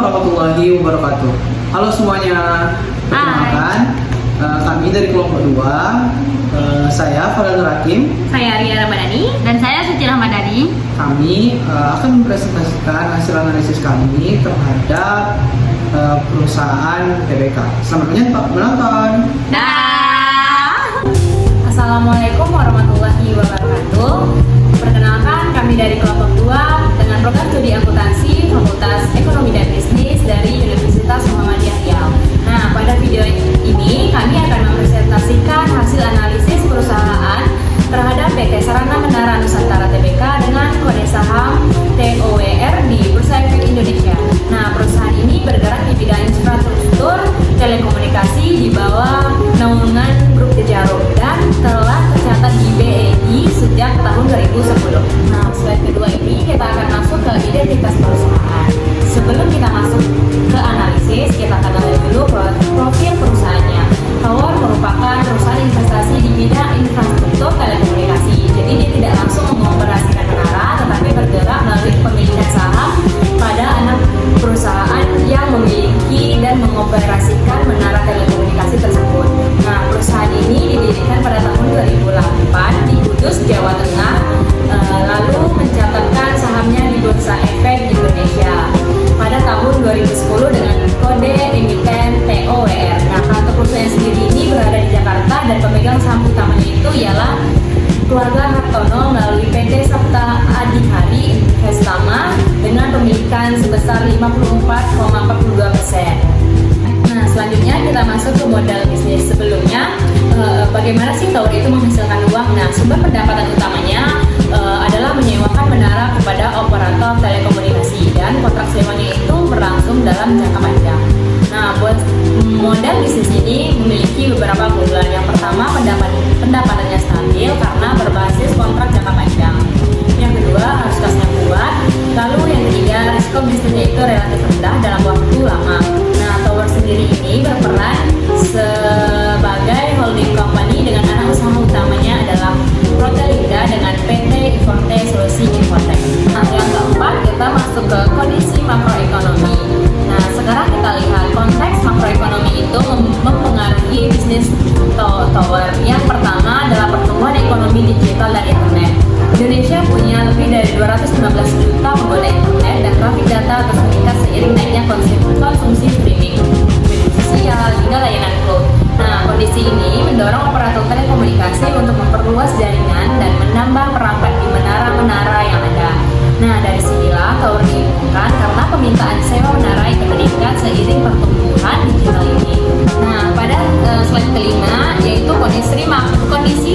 warahmatullahi wabarakatuh. Halo semuanya, perkenalkan kami dari kelompok 2. Saya Farel Hakim. Saya Ria Ramadhani. Dan saya Suci Ramadhani. Kami akan mempresentasikan hasil analisis kami terhadap perusahaan TBK. Selamat menonton. Assalamualaikum warahmatullahi wabarakatuh. Perkenalkan, kami dari kelompok 2 dengan program studi akuntansi Fakultas Ekonomi dan Bisnis dari Universitas Muhammadiyah Riau. Nah, pada video ini kami akan mempresentasikan hasil analisis perusahaan terhadap PT Sarana Menara Nusantara Tbk dengan kode saham TOWR di Bursa Efek Indonesia. Nah, perusahaan ini bergerak di bidang infrastruktur telekomunikasi di bawah naungan Grup Jarum dan telah tercatat di BEI sejak tahun 2010. Nah, slide kedua ini kita akan masuk ke identitas perusahaan. Sebelum kita masuk ke analisis, kita akan lihat dulu profil perusahaannya. Tower merupakan perusahaan investasi di bidang infrastruktur telekomunikasi. Jadi dia tidak langsung mengoperasikan menara, tetapi bergerak melalui pemilikan saham pada anak perusahaan yang memiliki dan mengoperasikan menara telekomunikasi tersebut. Nah, perusahaan ini didirikan pada tahun 2008 di Kudus, Jawa Tengah, lalu mencatatkan sahamnya di Bursa Efek Indonesia pada tahun 2010 dengan kode emiten TOWR. Nah, kantor perusahaan sendiri ini berada di Jakarta dan pemegang saham utamanya itu ialah keluarga Hartono melalui PT Sabta Adhikari Investama dengan pemilikan sebesar 54,42%. Nah, selanjutnya kita masuk ke modal bisnis. Sebelumnya, bagaimana sih Tower itu menghasilkan uang? Nah, sumber pendapatan utamanya adalah menyewakan menara kepada operator telekomunikasi dan kontrak sewanya itu berlangsung dalam jangka panjang. Nah, buat modal bisnis ini memiliki beberapa keunggulan. Yang pertama, pendapatannya stabil karena berbasis kontrak jangka panjang. Yang kedua, harus kasnya kuat. Lalu yang ketiga, risiko bisnisnya itu relatif rendah dalam waktu lama. Nah, Tower sendiri ini berperan sebagai holding company dengan anak usaha utamanya adalah Protelinda dengan PT Iforte Solusi Infotech. Nah, yang keempat, kita masuk ke kondisi makroekonomi. Nah, sekarang kita lihat konteks makroekonomi itu mempengaruhi bisnis Tower. Yang pertama adalah pertumbuhan ekonomi digital dan internet. Indonesia punya lebih dari 215 juta pengguna internet dan trafik data terus meningkat seiring naiknya konsumsi streaming, media sosial, hingga layanan cloud. Nah, kondisi ini mendorong operator telekomunikasi untuk memperluas jaringan dan menambah perangkat di menara-menara yang ada. Nah, dari sinilah Tower diumumkan karena permintaan sewa menara yang meningkat seiring pertumbuhan digital ini. Nah, pada slide kelima yaitu kondisi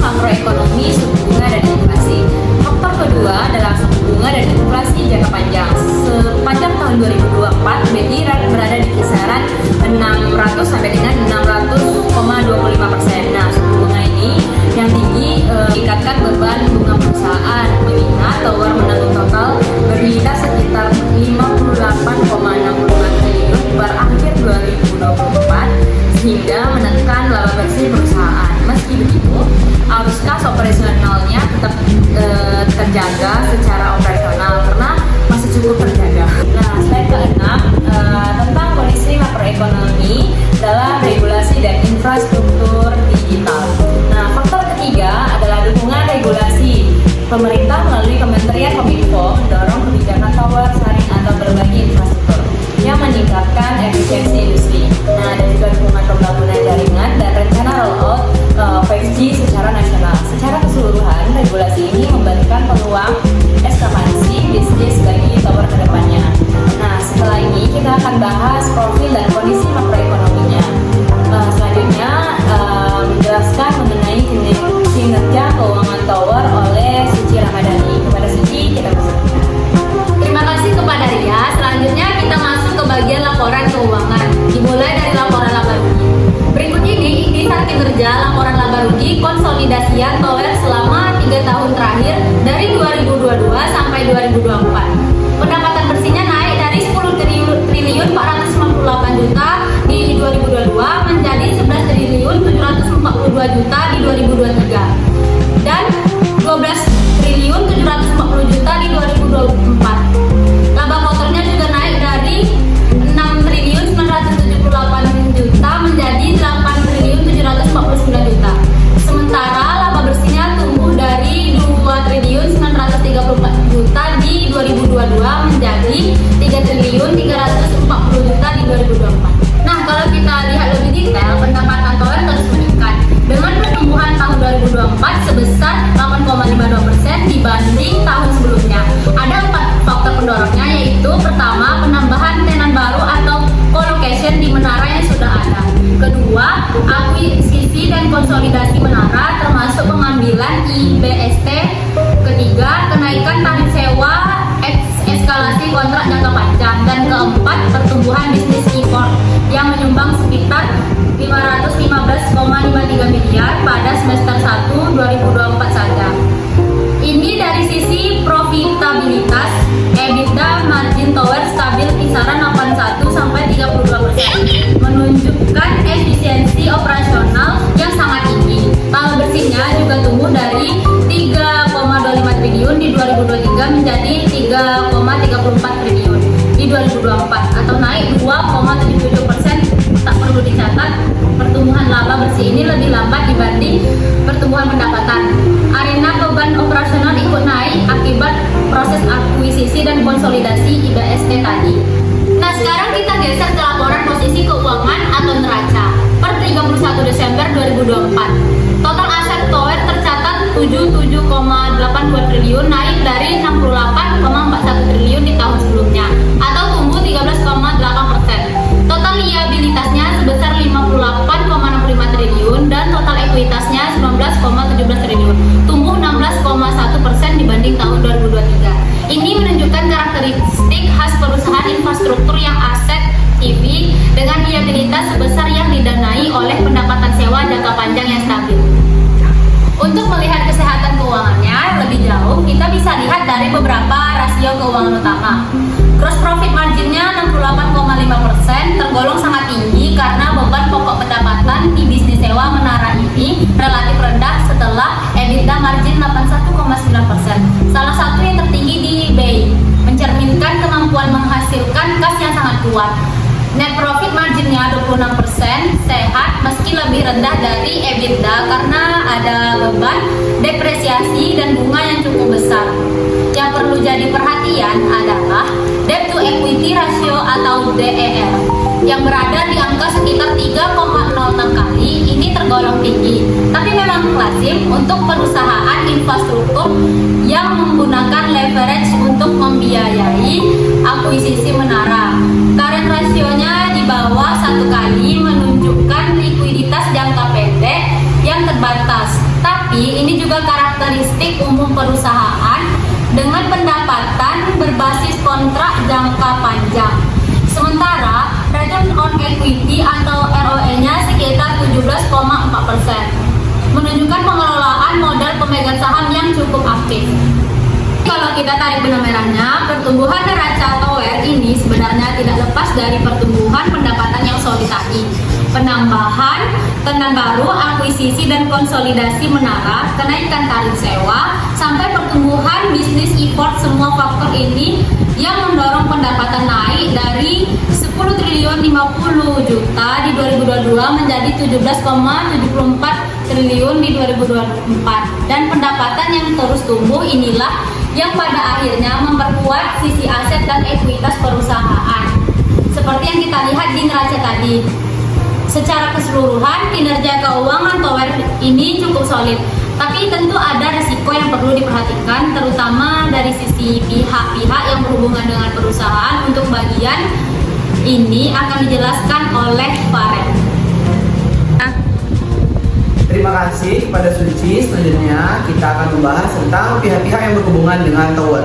makroekonomi, suku bunga dan inflasi. Faktor kedua adalah suku bunga dan inflasi jangka panjang. Sepanjang tahun 2024, BI berada di kisaran 600 sampai dengan 600,25%. Nah, suku bunga ini yang tinggi meningkatkan beban bunga perusahaan, mengingat Tower menanggung total berlitas sekitar 58,65 triliun per akhir 2024 sehingga menekan laba bersih perusahaan. Meski begitu, arus kas operasionalnya tetap terjaga secara operasional karena masih cukup terjaga. Nah, slide ke-6 tentang kondisi makroekonomi dalam regulasi dan infrastruktur digital. Nah, faktor ketiga adalah dukungan regulasi. Pemerintah melalui Kementerian Kominfo mendorong kebijakan tower, sharing atau berbagi infrastruktur yang meningkatkan efisiensi industri. Nah, dan juga dukungan pembangunan jaringan dan rencana rollout 5G secara nasional. Secara keseluruhan, regulasi ini memberikan peluang ekspansi bisnis bagi Tower ke depannya. Nah, setelah ini kita akan bahas profil dan kondisi makroekonominya. Selanjutnya menjelaskan mengenai kinerja keuangan Tower oleh Suci Ramadhani. Kepada Suci, kita persilakan. Terima kasih kepada Ria. Selanjutnya kita masuk ke bagian laporan keuangan. Dimulai dari laporan laba rugi. Berikut ini intisar kinerja laporan laba rugi konsolidasian Tower selama 3 tahun terakhir dari 2022 sampai 2024. Pendapatan bersihnya naik dari 10 triliun 458 juta di 2022 menjadi 11 triliun 742 juta di 2023 dan 12 triliun 740 juta di 2024. Laba kotornya juga naik dari 6 2024 atau naik 2,77%. Tak perlu dicatat, pertumbuhan laba bersih ini lebih lambat dibanding pertumbuhan pendapatan. Arena beban operasional ikut naik akibat proses akuisisi dan konsolidasi IBST tadi. Nah, sekarang kita geser ke laporan posisi keuangan atau neraca per 31 Desember 2024. Total aset Tower tercatat 77,82 triliun, naik dari 68,41 triliun di tahun sebelumnya atau tumbuh 13,8%. Total liabilitasnya sebesar 58,65 triliun dan total ekuitasnya 19,17 triliun, tumbuh 16,1% dibanding tahun 2023. Ini menunjukkan karakteristik khas perusahaan infrastruktur yang aset TV dengan liabilitas sebesar yang didanai oleh pendapatan sewa jangka panjang yang stabil. Untuk melihat kesehatan keuangannya lebih jauh, kita bisa lihat dari beberapa rasio keuangan utama. Gross profit marginnya 68,5%, tergolong sangat tinggi karena beban pokok pendapatan di bisnis sewa menara ini relatif rendah setelah EBITDA margin 81,9%. Salah satu yang tertinggi di BI, mencerminkan kemampuan menghasilkan kas yang sangat kuat. Net profit marginnya 26%, sehat meski lebih rendah dari EBITDA karena ada beban depresiasi dan bunga yang cukup besar. Yang perlu jadi perhatian adalah debt to equity ratio atau DER yang berada di angka sekitar 3,06 kali. Ini tergolong tinggi, tapi memang lazim untuk perusahaan infrastruktur yang menggunakan leverage untuk membiayai akuisisi menara. Current rasionya di bawah 1 kali menunjukkan likuiditas jangka pendek yang terbatas. Tapi ini juga karakteristik umum perusahaan dengan pendapatan berbasis kontrak jangka panjang. Sementara return on equity atau ROE-nya sekitar 17,4%, menunjukkan pengelolaan modal pemegang saham yang cukup aktif. Kalau kita tarik benang merahnya, pertumbuhan neraca Tower ini sebenarnya tidak lepas dari pertumbuhan pendapatan yang solid tadi. Penambahan tenan baru, akuisisi dan konsolidasi menara, kenaikan tarif sewa, sampai pertumbuhan bisnis import, semua faktor ini yang mendorong pendapatan naik dari 10 triliun 50 juta di 2022 menjadi 17,74 triliun di 2024. Dan pendapatan yang terus tumbuh inilah yang pada akhirnya memperkuat sisi aset dan ekuitas perusahaan. Seperti yang kita lihat di neraca tadi. Secara keseluruhan, kinerja keuangan Tower ini cukup solid. Tapi tentu ada risiko yang perlu diperhatikan, terutama dari sisi pihak-pihak yang berhubungan dengan perusahaan. Untuk bagian ini akan dijelaskan oleh Faren. Terima kasih kepada Suci. Selanjutnya kita akan membahas tentang pihak-pihak yang berhubungan dengan Tower.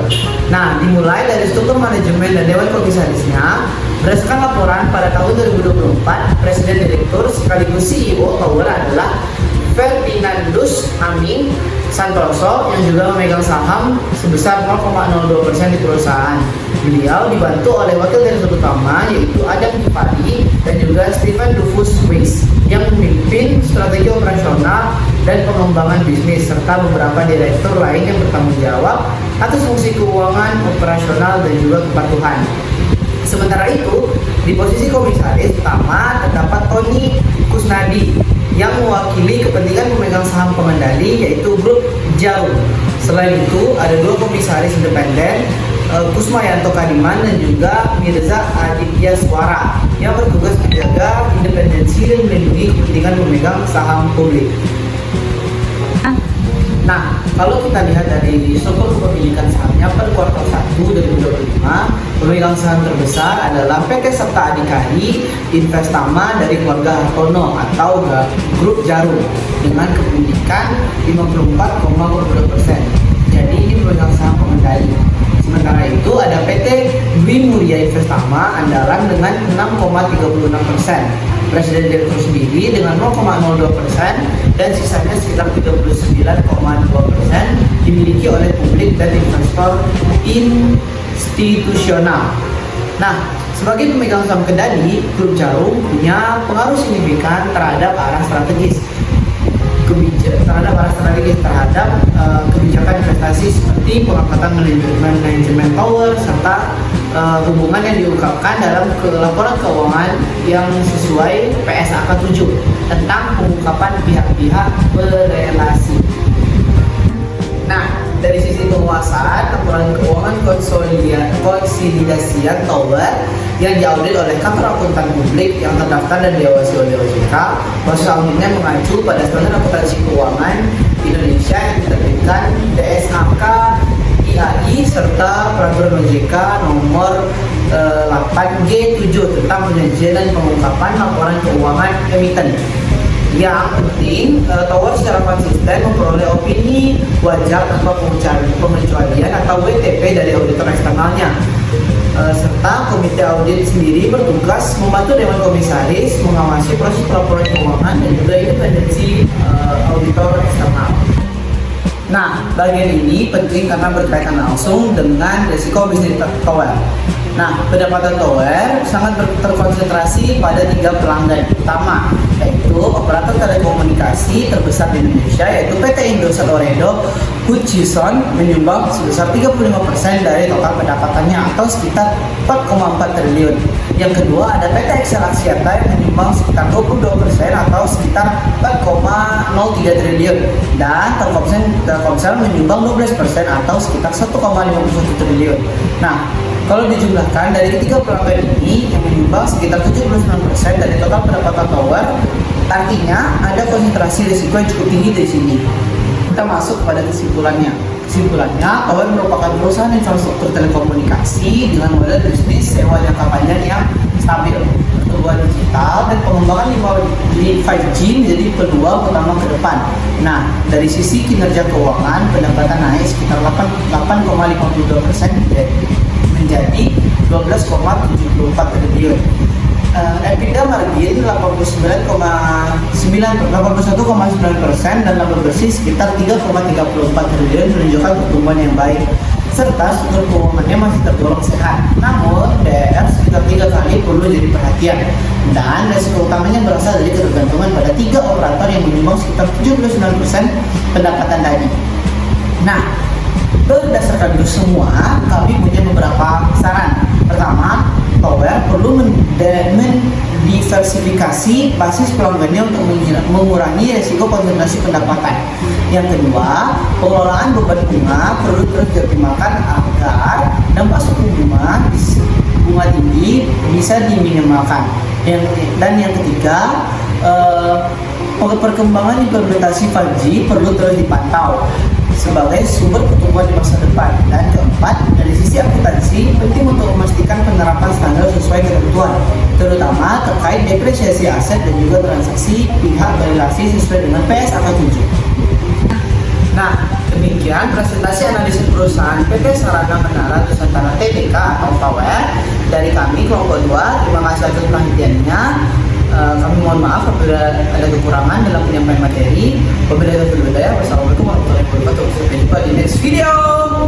Nah, dimulai dari struktur manajemen dan dewan komisarisnya. Berdasarkan laporan pada tahun 2024, Presiden Direktur sekaligus CEO Tower adalah Ferdinandus Amin Santoso yang juga memegang saham sebesar 0,02% di perusahaan. Beliau dibantu oleh wakil direktur utama yaitu Adam Kifari dan juga Stephen Rufus Weiss yang memimpin strategi operasional dan pengembangan bisnis serta beberapa direktur lain yang bertanggung jawab atas fungsi keuangan, operasional dan juga kepatuhan. Sementara itu, di posisi komisaris utama terdapat Tony Kusnadi yang mewakili kepentingan pemegang saham pengendali yaitu Grup Jarum. Selain itu, ada dua komisaris independen, Kusmayanto Kadiman dan juga Mirza Aditya Swara yang bertugas menjaga independensi dan melindungi kepentingan pemegang saham publik. Nah, kalau kita lihat dari struktur kepemilikan sahamnya per kuartal 1 2025, pemegang saham terbesar adalah PT Septa Adhikari Investama dari keluarga Hartono atau Grup Jarum dengan kepemilikan 54,22%. Jadi ini pemegang saham pengendali. Sementara itu ada PT Dwi Mulia Investama Andalan dengan 6,36%. Presiden direktur sendiri dengan 0,02% dan sisanya sekitar 39,2% dimiliki oleh publik dan investor institusional. Nah, sebagai pemegang saham kendali, Grup Jarum punya pengaruh signifikan terhadap arah strategis kebijakan investasi seperti pengangkatan manajemen tower serta hubungan yang diungkapkan dalam laporan keuangan yang sesuai PSAK 7 tentang pengungkapan pihak-pihak berelasi. Nah, dari sisi penguasaan, laporan keuangan konsolidasian Tower yang diaudit oleh kantor akuntan publik yang terdaftar dan diawasi oleh OJK. Proses auditnya mengacu pada standar akuntansi keuangan Indonesia yang diterbitkan DSAK IAI serta peraturan OJK nomor 8G7 tentang penyajian dan pengungkapan laporan keuangan emiten. Yang penting, Tower secara konsisten memperoleh opini wajar tanpa pengecualian atau WTP dari auditor eksternalnya. Serta komite audit sendiri bertugas membantu Dewan Komisaris mengawasi proses pelaporan keuangan dan juga independensi auditor eksternal. Nah, bagian ini penting karena berkaitan langsung dengan risiko bisnis Tower. Nah, pendapatan Tower sangat terkonsentrasi pada 3 pelanggan utama, yaitu operator telekomunikasi terbesar di Indonesia, yaitu PT Indosat Ooredoo Hutchison menyumbang sebesar 35% dari total pendapatannya atau sekitar 4,4 triliun. Yang kedua ada PT Excel Axiata yang menyumbang sekitar 22% atau sekitar 4,03 triliun. Dan Telkomsel menyumbang 12% atau sekitar 1,51 triliun. Nah, kalau dijumlahkan dari ketiga pelanggan ini yang menyumbang sekitar 79% dari total pendapatan Tower, artinya ada konsentrasi risiko yang cukup tinggi di sini. Kita masuk pada kesimpulannya. Kesimpulannya, Tower merupakan perusahaan infrastruktur telekomunikasi dengan model bisnis sewa jangka panjang yang stabil. Pertumbuhan digital dan pengembangan 5G menjadi peluang utama ke depan. Nah, dari sisi kinerja keuangan, pendapatan naik sekitar 8,52% menjadi 12,74 triliun. EBITDA margin 81,9% dan laba bersih sekitar 3,34 triliun menunjukkan pertumbuhan yang baik serta struktur keuangannya masih tergolong sehat. Namun DR sekitar 3 kali perlu jadi perhatian dan risiko utamanya berasal dari ketergantungan pada 3 operator yang menyumbang sekitar 79% pendapatan tadi. Nah, berdasarkan itu semua, kami punya beberapa saran. Pertama, Tower perlu mendiversifikasi basis pelanggannya untuk mengurangi risiko konsentrasi pendapatan. Yang kedua, pengelolaan beban bunga perlu terus dioptimalkan agar dampak suku bunga tinggi bisa diminimalkan. Dan yang ketiga, perkembangan implementasi 5G perlu terus dipantau sebagai sumber pertumbuhan di masa depan. Dan keempat, dari sisi akuntansi penting untuk memastikan penerapan standar sesuai ketentuan, terutama terkait depresiasi aset dan juga transaksi pihak berelasi sesuai dengan PSAK 7. Nah, demikian presentasi analisis perusahaan PT Sarana Menara Nusantara Tbk atau Tower dari kami kelompok 2. Terima kasih atas perhatiannya. Kami mohon maaf apabila ada kekurangan dalam penyampaian materi. Wabillahi taufiq wal hidayah. Wassalamualaikum warahmatullahi wabarakatuh. Sampai jumpa di next video.